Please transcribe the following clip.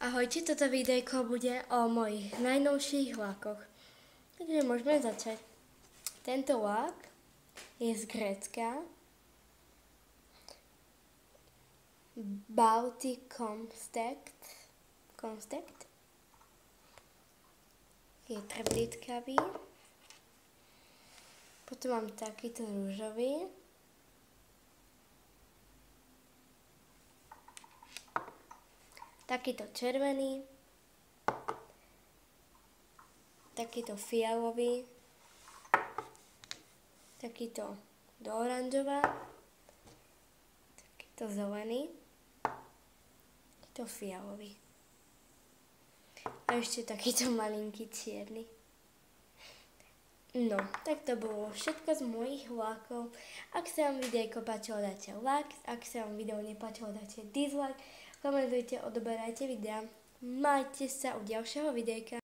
Ahojte, toto videjko bude o mojich najnovších vlakoch. Takže môžeme začať. Tento vlak je z Grécka. Baltic Concept. Je trblitkavý. Potom mám takýto rúžový. Takýto červený, takýto fialový, takýto do oranžová, takýto zelený, takýto fialový. A ešte takýto malinký čierny. No, tak to bolo všetko z mojich vlákov. Ak sa vám videjko páčilo, dajte like. Ak sa vám video nepáčilo, dajte dislike. Komentujte, odoberajte videa. Majte sa u ďalšieho videjka.